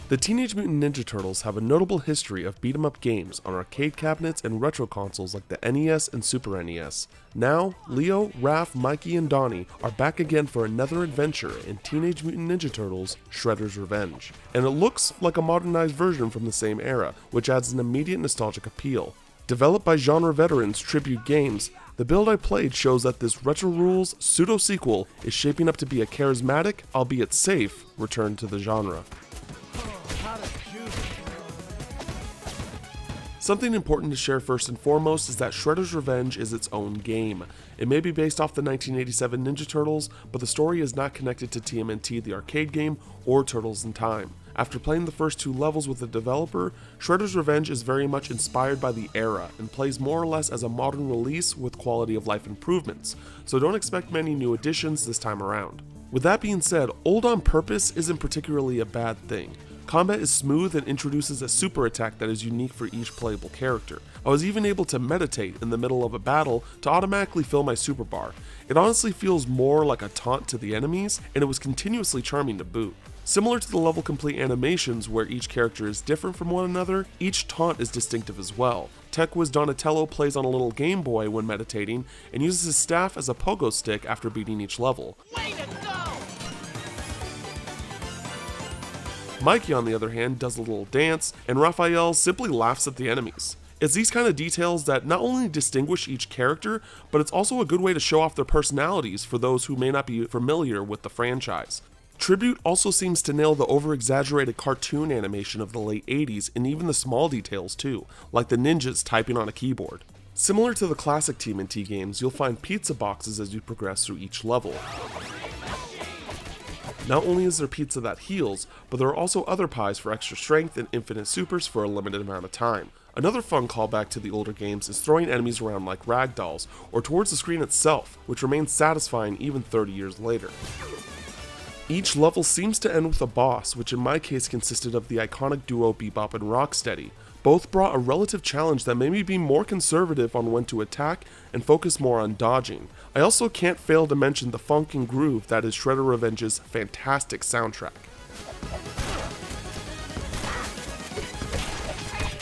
The Teenage Mutant Ninja Turtles have a notable history of beat-em-up games on arcade cabinets and retro consoles like the NES and Super NES. Now, Leo, Raph, Mikey, and Donnie are back again for another adventure in Teenage Mutant Ninja Turtles Shredder's Revenge. And it looks like a modernized version from the same era, which adds an immediate nostalgic appeal. Developed by genre veterans Tribute Games, the build I played shows that this Retro Rules pseudo-sequel is shaping up to be a charismatic, albeit safe, return to the genre. Something important to share first and foremost is that Shredder's Revenge is its own game. It may be based off the 1987 Ninja Turtles, but the story is not connected to TMNT the arcade game or Turtles in Time. After playing the first two levels with the developer, Shredder's Revenge is very much inspired by the era and plays more or less as a modern release with quality of life improvements, so don't expect many new additions this time around. With that being said, old on purpose isn't particularly a bad thing. Combat is smooth and introduces a super attack that is unique for each playable character. I was even able to meditate in the middle of a battle to automatically fill my super bar. It honestly feels more like a taunt to the enemies, and it was continuously charming to boot. Similar to the level complete animations where each character is different from one another, each taunt is distinctive as well. Tech Whiz Donatello plays on a little Game Boy when meditating and uses his staff as a pogo stick after beating each level. Way to go! Mikey, on the other hand, does a little dance, and Raphael simply laughs at the enemies. It's these kind of details that not only distinguish each character, but it's also a good way to show off their personalities for those who may not be familiar with the franchise. Tribute also seems to nail the over-exaggerated cartoon animation of the late 80s and even the small details too, like the ninjas typing on a keyboard. Similar to the classic TMNT games, you'll find pizza boxes as you progress through each level. Not only is there pizza that heals, but there are also other pies for extra strength and infinite supers for a limited amount of time. Another fun callback to the older games is throwing enemies around like ragdolls, or towards the screen itself, which remains satisfying even 30 years later. Each level seems to end with a boss, which in my case consisted of the iconic duo Bebop and Rocksteady. Both brought a relative challenge that made me be more conservative on when to attack and focus more on dodging. I also can't fail to mention the funk and groove that is Shredder Revenge's fantastic soundtrack.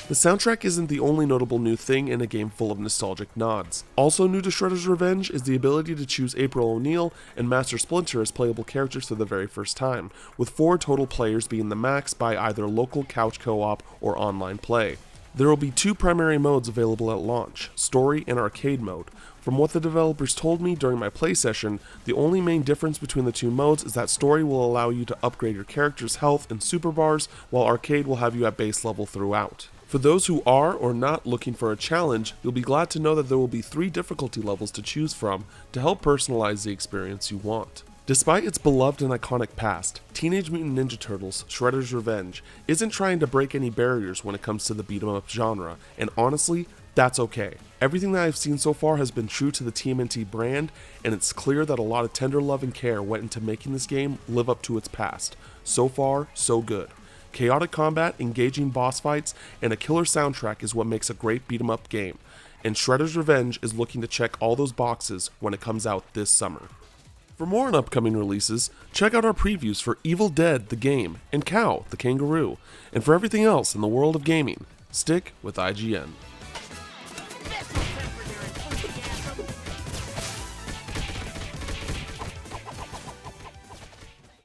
The soundtrack isn't the only notable new thing in a game full of nostalgic nods. Also new to Shredder's Revenge is the ability to choose April O'Neil and Master Splinter as playable characters for the very first time, with 4 total players being the max by either local couch co-op or online play. There will be 2 primary modes available at launch, Story and Arcade mode. From what the developers told me during my play session, the only main difference between the 2 modes is that Story will allow you to upgrade your character's health and super bars, while Arcade will have you at base level throughout. For those who are or not looking for a challenge, you'll be glad to know that there will be 3 difficulty levels to choose from to help personalize the experience you want. Despite its beloved and iconic past, Teenage Mutant Ninja Turtles Shredder's Revenge isn't trying to break any barriers when it comes to the beat-em-up genre, and honestly, that's okay. Everything that I've seen so far has been true to the TMNT brand, and it's clear that a lot of tender love and care went into making this game live up to its past. So far, so good. Chaotic combat, engaging boss fights, and a killer soundtrack is what makes a great beat-em-up game, and Shredder's Revenge is looking to check all those boxes when it comes out this summer. For more on upcoming releases, check out our previews for Evil Dead the game and Cow the Kangaroo, and for everything else in the world of gaming, stick with IGN.